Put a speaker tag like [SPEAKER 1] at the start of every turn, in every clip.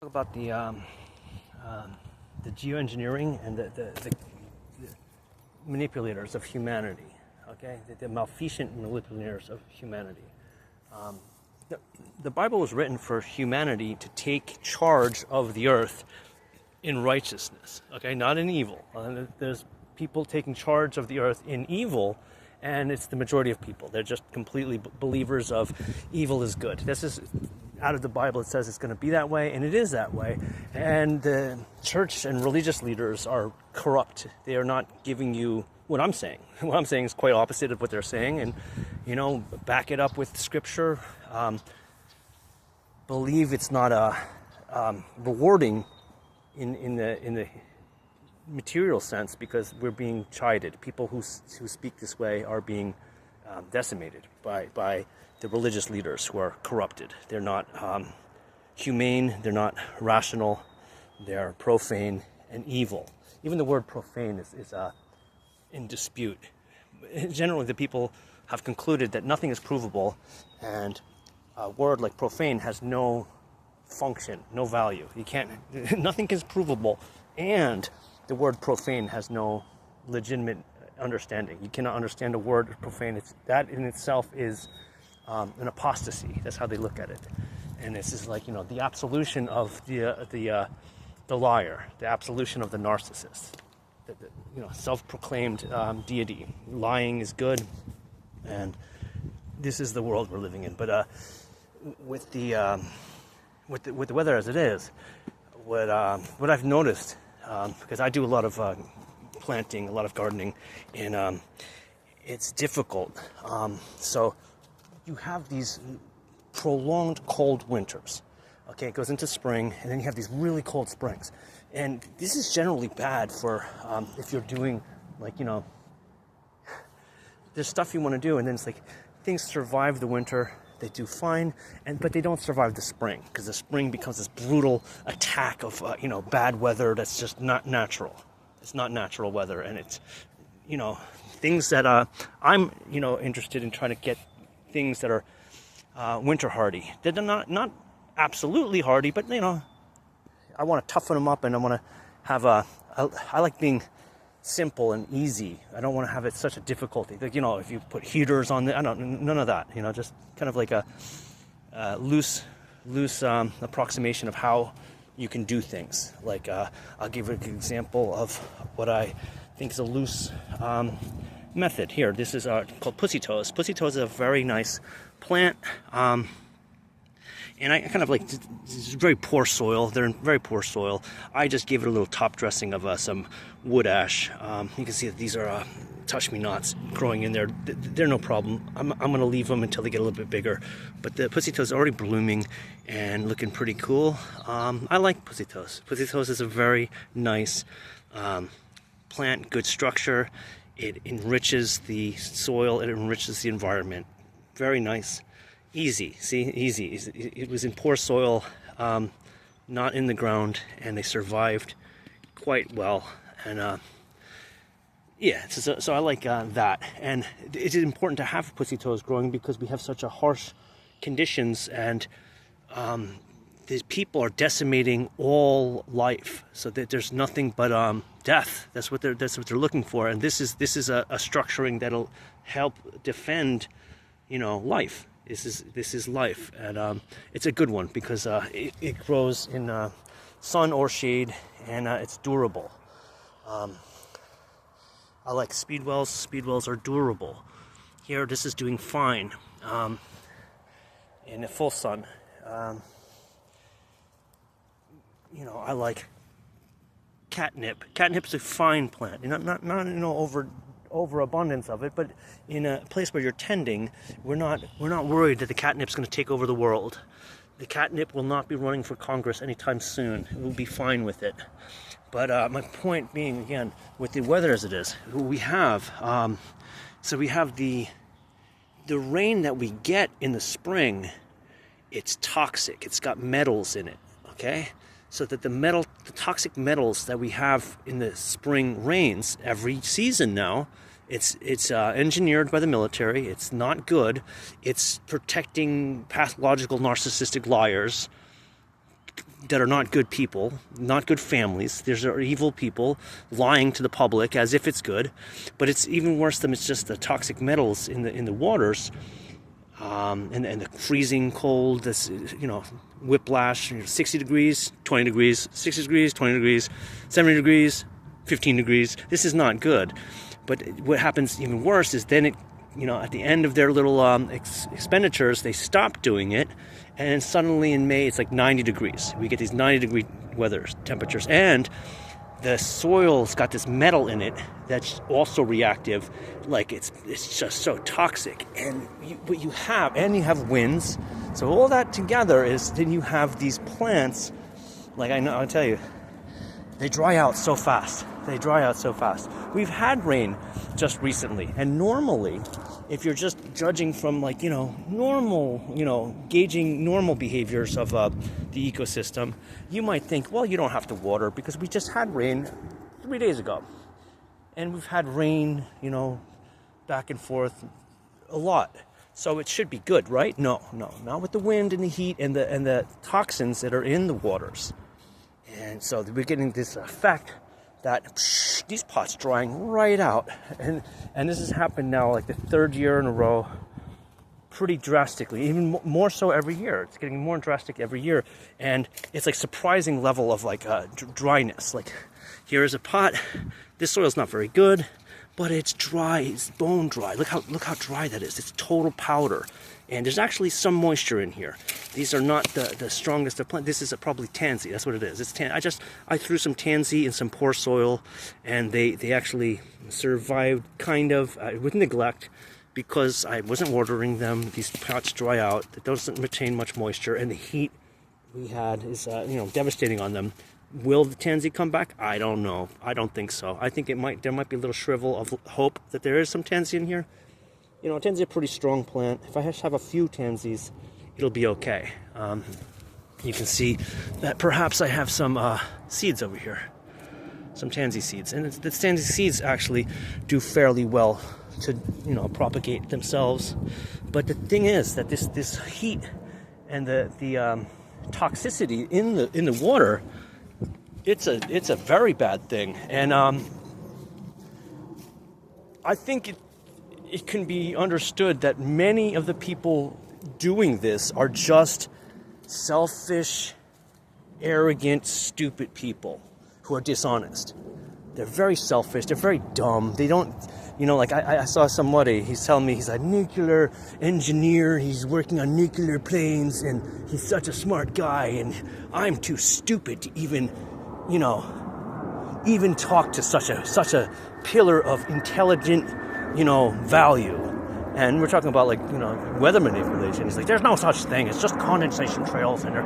[SPEAKER 1] Talk about the geoengineering and the manipulators of humanity. Okay, the maleficent manipulators of humanity. Um, the Bible was written for humanity to take charge of the earth in righteousness. Okay, not in evil. There's people taking charge of the earth in evil, and it's the majority of people. They're just completely believers of evil is good. This is out of the Bible. It says it's going to be that way, and it is that way. And the church and religious leaders are corrupt. They are not giving you what I'm saying. What I'm saying is quite opposite of what they're saying, and back it up with scripture. Believe it's not rewarding in the material sense, because we're being chided. People who speak this way are being decimated by the religious leaders who are corrupted. They're not humane, they're not rational, they're profane and evil. Even the word profane is in dispute. Generally, the people have concluded that nothing is provable, and a word like profane has no function, no value. Nothing is provable, and the word profane has no legitimate understanding. You cannot understand a word profane. That in itself is an apostasy. That's how they look at it. And this is like, the absolution of the liar, the absolution of the narcissist, self-proclaimed deity. Lying is good, and this is the world we're living in. But with the weather as it is, what I've noticed, because I do a lot of planting, a lot of gardening, and it's difficult. So you have these prolonged cold winters. Okay, it goes into spring, and then you have these really cold springs. And this is generally bad for if you're doing, there's stuff you want to do, and then it's like things survive the winter, they do fine, but they don't survive the spring, because the spring becomes this brutal attack of bad weather that's just not natural. It's not natural weather, and it's things that I'm interested in trying to get things that are winter hardy. They're not absolutely hardy, but I want to toughen them up, and I want to have I like being simple and easy. I don't want to have it such a difficulty. Like, if you put heaters on none of that. Just kind of like a loose approximation of how you can do things. Like I'll give an example of what I think is a loose method. Here, this is called pussy toes. Pussy toes is a very nice plant. And I kind of like, it's very poor soil. They're in very poor soil. I just gave it a little top dressing of some wood ash. You can see that these are touch-me-nots growing in there. They're no problem. I'm going to leave them until they get a little bit bigger. But the pussy toes are already blooming and looking pretty cool. I like pussy toes. Pussy toes is a very nice plant, good structure. It enriches the soil. It enriches the environment. Very nice. Easy, see, easy. It was in poor soil, not in the ground, and they survived quite well. And so I like that. And it is important to have pussy toes growing, because we have such a harsh conditions, and these people are decimating all life, so that there's nothing but death. That's what they're looking for. And this is a structuring that'll help defend, life. This is life, and it's a good one, because it grows in sun or shade, and it's durable. I like speedwells. Speedwells are durable. Here, this is doing fine in the full sun. I like catnip. Catnip's a fine plant. Not overabundance of it, but in a place where you're tending, we're not worried that the catnip's going to take over the world. The catnip will not be running for Congress anytime soon. We'll be fine with it. But my point being, again, with the weather as it is, we have the rain that we get in the spring. It's toxic. It's got metals in it. Okay. So that the toxic metals that we have in the spring rains every season now, it's engineered by the military. It's not good. It's protecting pathological narcissistic liars that are not good people, not good families. These are evil people lying to the public as if it's good, but it's even worse than it's just the toxic metals in the waters, and the freezing cold. This, whiplash. 60 degrees, 20 degrees, 60 degrees, 20 degrees, 70 degrees, 15 degrees. This is not good. But what happens even worse is then at the end of their little expenditures, they stop doing it, and suddenly in May it's like 90 degrees. We get these 90-degree weather temperatures, and the soil's got this metal in it that's also reactive. Like it's just so toxic, and you have winds. So all that together is then you have these plants. Like I'll tell you, they dry out so fast. We've had rain just recently, and normally, if you're just judging from normal, gauging normal behaviors of the ecosystem, you might think, well, you don't have to water because we just had rain 3 days ago, and we've had rain, back and forth a lot. So it should be good, right? No, not with the wind and the heat and the toxins that are in the waters. And so we're getting this effect that these pots drying right out, and this has happened now like the third year in a row, pretty drastically, even more so every year. It's getting more drastic every year, and it's like surprising level of dryness. Like, here is a pot. This soil's not very good, but it's dry. It's bone dry. Look how dry that is. It's total powder. And there's actually some moisture in here. These are not the strongest of plants. This is probably tansy. That's what it is. It's I threw some tansy in some poor soil, and they actually survived kind of with neglect because I wasn't watering them. These pots dry out. It doesn't retain much moisture, and the heat we had is devastating on them. Will the tansy come back? I don't know. I don't think so. I think there might be a little shrivel of hope that there is some tansy in here. Tansy is a pretty strong plant. If I have a few tansies, it'll be okay. You can see that perhaps I have some seeds over here, some tansy seeds, and the tansy seeds actually do fairly well to propagate themselves. But the thing is that this heat and the toxicity in the water, it's a very bad thing, and I think it can be understood that many of the people doing this are just selfish, arrogant, stupid people who are dishonest. They're very selfish. They're very dumb. They don't, I saw somebody, he's telling me he's a nuclear engineer. He's working on nuclear planes, and he's such a smart guy, and I'm too stupid to even talk to such a pillar of intelligent value. And we're talking about weather manipulation. He's like, there's no such thing. It's just condensation trails, and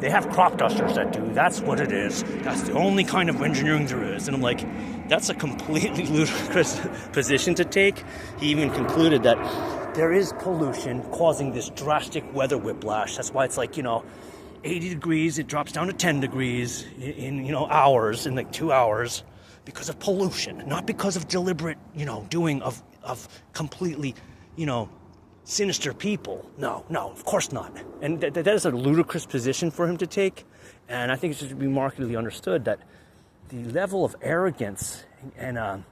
[SPEAKER 1] they have crop dusters that do. That's what it is. That's the only kind of engineering there is. And I'm like, that's a completely ludicrous position to take. He even concluded that there is pollution causing this drastic weather whiplash. That's why it's 80 degrees, it drops down to 10 degrees in hours, in 2 hours, because of pollution, not because of deliberate, doing of completely, sinister people. No, of course not. And that is a ludicrous position for him to take. And I think it should be markedly understood that the level of arrogance and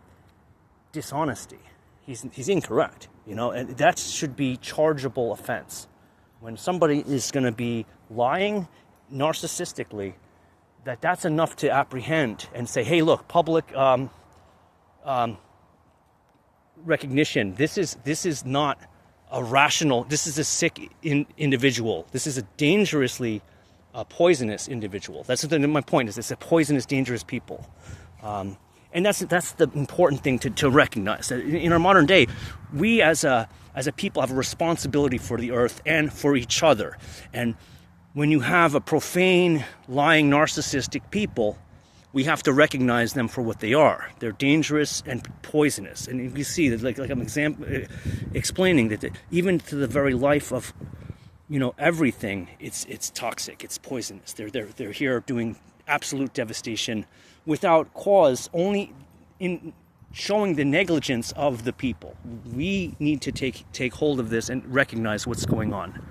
[SPEAKER 1] dishonesty, he's incorrect, and that should be chargeable offense. When somebody is going to be lying narcissistically, that's enough to apprehend and say, hey, look, public recognition. This is not a rational. This is a sick individual. This is a dangerously poisonous individual. That's my point. Is it's a poisonous, dangerous people, and that's the important thing to recognize. In our modern day, we as a people have a responsibility for the earth and for each other. And when you have a profane, lying, narcissistic people, we have to recognize them for what they are. They're dangerous and poisonous. And you see that, like I'm explaining that even to the very life of, everything, it's toxic, it's poisonous. They're here doing absolute devastation without cause, only in showing the negligence of the people. We need to take hold of this and recognize what's going on.